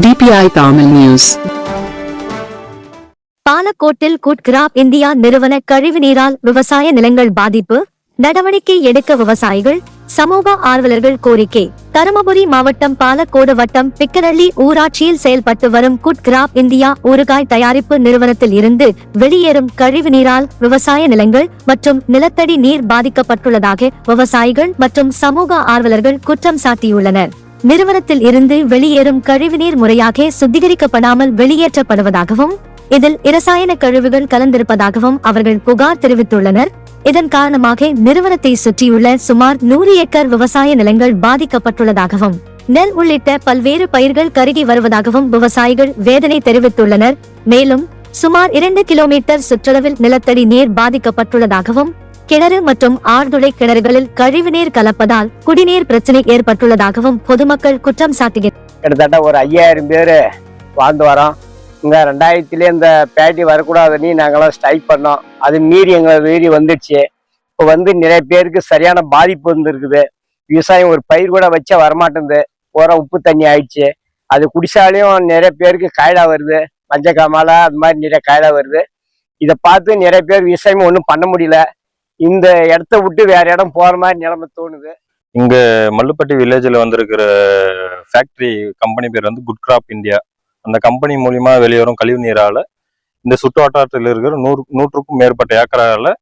DPI Tamil News. பாலக்கோட்டில் குட்கிராப் India நிறுவன கழிவுநீரால் விவசாய நிலங்கள் பாதிப்பு, நடவடிக்கை எடுக்க விவசாயிகள், சமூக ஆர்வலர்கள் கோரிக்கை. தருமபுரி மாவட்டம் பாலக்கோடு வட்டம் பிக்கரள்ளி ஊராட்சியில் செயல்பட்டு வரும் குட்கிராப் இந்தியா ஊறுகாய் தயாரிப்பு நிறுவனத்தில் இருந்து வெளியேறும் கழிவுநீரால் விவசாய நிலங்கள் மற்றும் நிலத்தடி நீர் பாதிக்கப்பட்டுள்ளதாக விவசாயிகள் மற்றும் சமூக ஆர்வலர்கள் குற்றம் சாட்டியுள்ளனர். நிறுவனத்தில் இருந்து வெளியேறும் கழிவுநீர் முறையாக சுத்திகரிக்கப்படாமல் வெளியேற்றப்படுவதாகவும் இதில் இரசாயன கழிவுகள் கலந்திருப்பதாகவும் அவர்கள் புகார் தெரிவித்துள்ளனர். இதன் காரணமாக நிறுவனத்தை சுற்றியுள்ள சுமார் 100 ஏக்கர் விவசாய நிலங்கள் பாதிக்கப்பட்டுள்ளதாகவும் நெல் உள்ளிட்ட பல்வேறு பயிர்கள் கருகி வருவதாகவும் விவசாயிகள் வேதனை தெரிவித்துள்ளனர். மேலும் சுமார் 2 கிலோமீட்டர் சுற்றளவில் நிலத்தடி நீர் பாதிக்கப்பட்டுள்ளதாகவும் கிணறு மற்றும் ஆழ்துளை கிணறுகளில் கழிவுநீர் கலப்பதால் குடிநீர் பிரச்சனை ஏற்பட்டுள்ளதாகவும் பொதுமக்கள் குற்றம் சாட்டுகிறார். கிட்டத்தட்ட ஒரு 5000 பேர் வாழ்ந்து வரோம். இங்கே 2000 இந்த பேட்டி வரக்கூடாதுன்னு நாங்களாம் ஸ்ட்ரைக் பண்ணோம். அது மீறி எங்களை மீறி வந்துடுச்சு. இப்போ நிறைய பேருக்கு சரியான பாதிப்பு வந்துருக்குது. விவசாயம் ஒரு பயிர் கூட வச்சா வரமாட்டேங்குது. போகிற உப்பு தண்ணி ஆயிடுச்சு. அது குடிசாலையும் நிறைய பேருக்கு காய்டா வருது. மஞ்சள் காமாலை அது மாதிரி நிறைய காய்டா வருது. இதை பார்த்து நிறைய பேர் விவசாயமும் ஒன்றும் பண்ண முடியல. இந்த இடத்த விட்டு வேற இடம் போற மாதிரி நிலைமை தோணுது. இங்க மல்லுப்பட்டி வில்லேஜில் வந்திருக்கிற ஃபேக்டரி கம்பெனி பேர் குட்கிராப் இந்தியா. அந்த கம்பெனி மூலியமா வெளியேறும் கழிவு நீரால இந்த சுற்று வட்டாரத்தில் இருக்கிற 100க்கும் மேற்பட்ட ஏக்கரால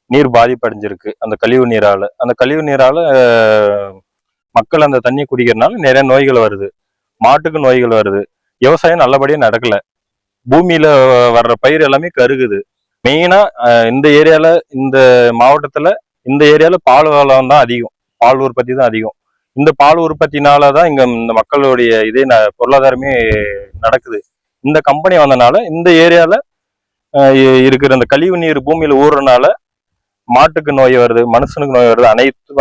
நீர் பாதிப்படைஞ்சிருக்கு. அந்த கழிவு நீரால மக்கள் அந்த தண்ணி குடிக்கிறதுனால நிறைய நோய்கள் வருது. மாட்டுக்கு நோய்கள் வருது. விவசாயம் நல்லபடியா நடக்கல. பூமியில வர்ற பயிர் எல்லாமே கருகுது. மெயினா இந்த ஏரியால, இந்த மாவட்டத்துல இந்த ஏரியால பால் வளம் தான் அதிகம், பால் உற்பத்தி தான் அதிகம். இந்த பால் உற்பத்தினாலதான் இங்க இந்த மக்களுடைய இதே பொருளாதாரமே நடக்குது. இந்த கம்பெனி வந்தனால இந்த ஏரியால இருக்கிற அந்த கழிவு நீர் பூமியில ஊறுறதுனால மாட்டுக்கு நோய் வருது, மனுஷனுக்கு நோய் வருது.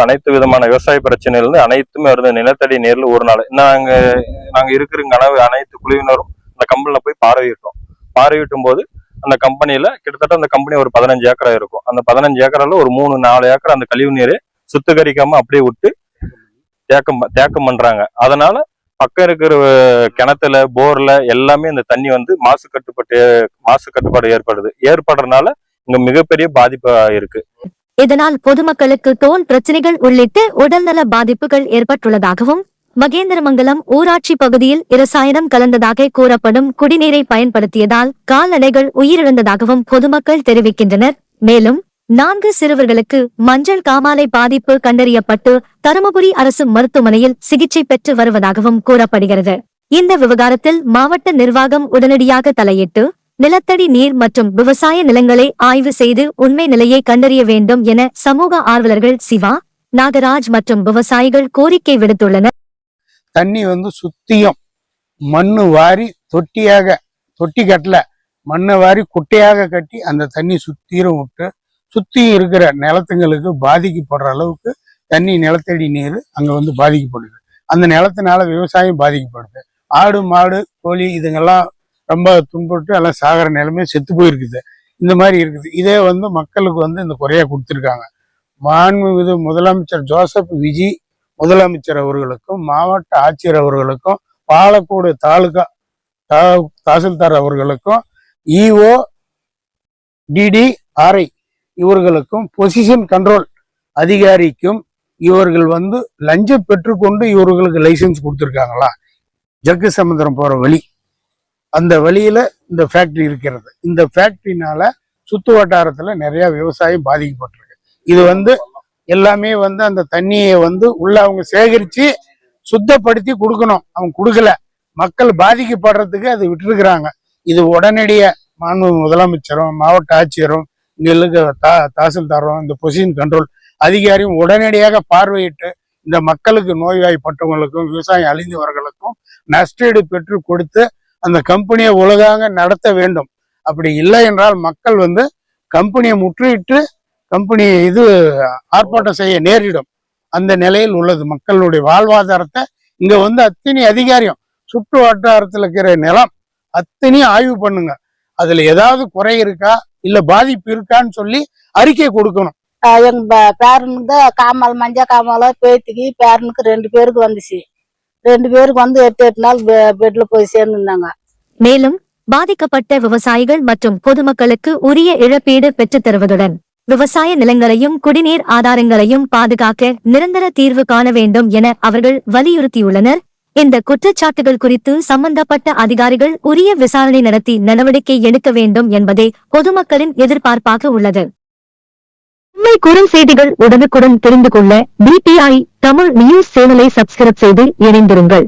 அனைத்து விதமான விவசாய பிரச்சனைகள் இருந்து அனைத்துமே வருது நிலத்தடி நீர்ல ஊறுனால. நாங்க இருக்கிற அனைத்து குழுவினரும் அந்த கம்பெனில போய் பார்வையிட்டும் போது அந்த கம்பெனியில கிட்டத்தட்ட அந்த கம்பெனி ஒரு 15 ஏக்கரா இருக்கும். அந்த 15 ஏக்கரால ஒரு 3-4 ஏக்கர் அந்த கழிவு நீரை சுத்திகரிக்காம அப்படியே விட்டு தேக்கம் பண்றாங்க. அதனால பக்கம் இருக்கிற கிணத்துல, போர்ல எல்லாமே இந்த தண்ணி மாசு கட்டுப்பாடு ஏற்படுறதுனால இங்க மிகப்பெரிய பாதிப்பா இருக்கு. இதனால் பொதுமக்களுக்கு தோல் பிரச்சனைகள் உள்ளிட்ட உடல்நல பாதிப்புகள் ஏற்பட்டுள்ளதாகவும் மகேந்திரமங்கலம் ஊராட்சி பகுதியில் இரசாயனம் கலந்ததாக கூறப்படும் குடிநீரை பயன்படுத்தியதால் கால்நடைகள் உயிரிழந்ததாகவும் பொதுமக்கள் தெரிவிக்கின்றனர். மேலும் 4 சிறுவர்களுக்கு மஞ்சள் காமாலை பாதிப்பு கண்டறியப்பட்டு தருமபுரி அரசு மருத்துவமனையில் சிகிச்சை பெற்று வருவதாகவும் கூறப்படுகிறது. இந்த விவகாரத்தில் மாவட்ட நிர்வாகம் உடனடியாக தலையிட்டு நிலத்தடி நீர் மற்றும் விவசாய நிலங்களை ஆய்வு செய்து உண்மை நிலையை கண்டறிய வேண்டும் என சமூக ஆர்வலர்கள் சிவா, நாகராஜ் மற்றும் விவசாயிகள் கோரிக்கை விடுத்துள்ளனர். தண்ணி சுத்தியும் மண்ணு வாரி தொட்டி கட்டல மண்ணை வாரி குட்டையாக கட்டி அந்த தண்ணி சுத்திரும் விட்டு சுத்தி இருக்கிற நிலத்துங்களுக்கு பாதிக்கப்படுற அளவுக்கு தண்ணி நிலத்தடி நீர் அங்க பாதிக்கப்படுது. அந்த நிலத்தினால விவசாயம் பாதிக்கப்படுது. ஆடு மாடு கோழி இதுங்கெல்லாம் ரொம்ப துன்புட்டு எல்லாம் சாகிற நிலைமை செத்து போயிருக்குது. இந்த மாதிரி இருக்குது. இதே மக்களுக்கு இந்த குறையா கொடுத்துருக்காங்க. மாண்புமிகு முதலமைச்சர் ஜோசப் விஜி முதலமைச்சர் அவர்களுக்கும் மாவட்ட ஆட்சியர் அவர்களுக்கும் பாலக்கோடு தாலுகா தாசில்தார் அவர்களுக்கும் இஓ டிடிஆர்ஐ இவர்களுக்கும் பொசிஷன் கண்ட்ரோல் அதிகாரிக்கும் இவர்கள் லஞ்சம் பெற்றுக்கொண்டு இவர்களுக்கு லைசன்ஸ் கொடுத்துருக்காங்களா? ஜக்கு சமுத்திரம் போற வழி, அந்த வழியில இந்த ஃபேக்டரி இருக்கிறது. இந்த ஃபேக்டரினால சுத்து வட்டாரத்துல நிறைய விவசாயம் பாதிக்கப்பட்டிருக்கு. இது எல்லாமே அந்த தண்ணியை உள்ள அவங்க சேகரிச்சு சுத்தப்படுத்தி கொடுக்கணும். அவங்க கொடுக்கல. மக்கள் பாதிக்கப்படுறதுக்கு அது விட்டுருக்குறாங்க. இது உடனடிய மாண்பு முதலமைச்சரும் மாவட்ட ஆட்சியரும் இங்க இருக்க தாசில்தாரும் இந்த பொசிஷன் கண்ட்ரோல் அதிகாரியும் உடனடியாக பார்வையிட்டு இந்த மக்களுக்கு நோய்வாய்ப்பட்டவங்களுக்கும் விவசாயம் அழிந்தவர்களுக்கும் நஷ்டஈடு பெற்று கொடுத்து அந்த கம்பெனியை ஒழுங்காக நடத்த வேண்டும். அப்படி இல்லை என்றால் மக்கள் கம்பெனியை முற்றுகிட்டு கம்பெனியை ஆர்ப்பாட்டம் செய்ய நேரிடும். அந்த நிலையில் உள்ளது. மக்களுடைய வாழ்வாதாரத்தை இங்க அத்தனை அதிகாரியும் சுற்று வட்டாரத்தில் இருக்கிற நிலம் அத்தனையும் ஆய்வு பண்ணுங்க. அதுல ஏதாவது குறை இருக்கா இல்ல பாதிப்பு இருக்கான்னு சொல்லி அறிக்கை கொடுக்கணும். எங்க பேரனுக்கு காமால் மஞ்சள் காமால பேத்திக்கு பேரனுக்கு 2 பேருக்கு வந்துச்சு. 2 பேருக்கு வந்து 8 நாள் பெட்ல போய் சேர்ந்துருந்தாங்க. மேலும் பாதிக்கப்பட்ட விவசாயிகள் மற்றும் பொதுமக்களுக்கு உரிய இழப்பீடு பெற்றுத் தருவதுடன் விவசாய நிலங்களையும் குடிநீர் ஆதாரங்களையும் பாதுகாக்க நிரந்தர தீர்வு காண வேண்டும் என அவர்கள் வலியுறுத்தியுள்ளனர். இந்த குற்றச்சாட்டுகள் குறித்து சம்பந்தப்பட்ட அதிகாரிகள் உரிய விசாரணை நடத்தி நடவடிக்கை எடுக்க வேண்டும் என்பதே பொதுமக்களின் எதிர்பார்ப்பாக உள்ளது. உண்மை குறுஞ்செய்திகள் உடனுக்குடன் தெரிந்து கொள்ள BPI தமிழ் நியூஸ் சேனலை சப்ஸ்கிரைப் செய்து இணைந்திருங்கள்.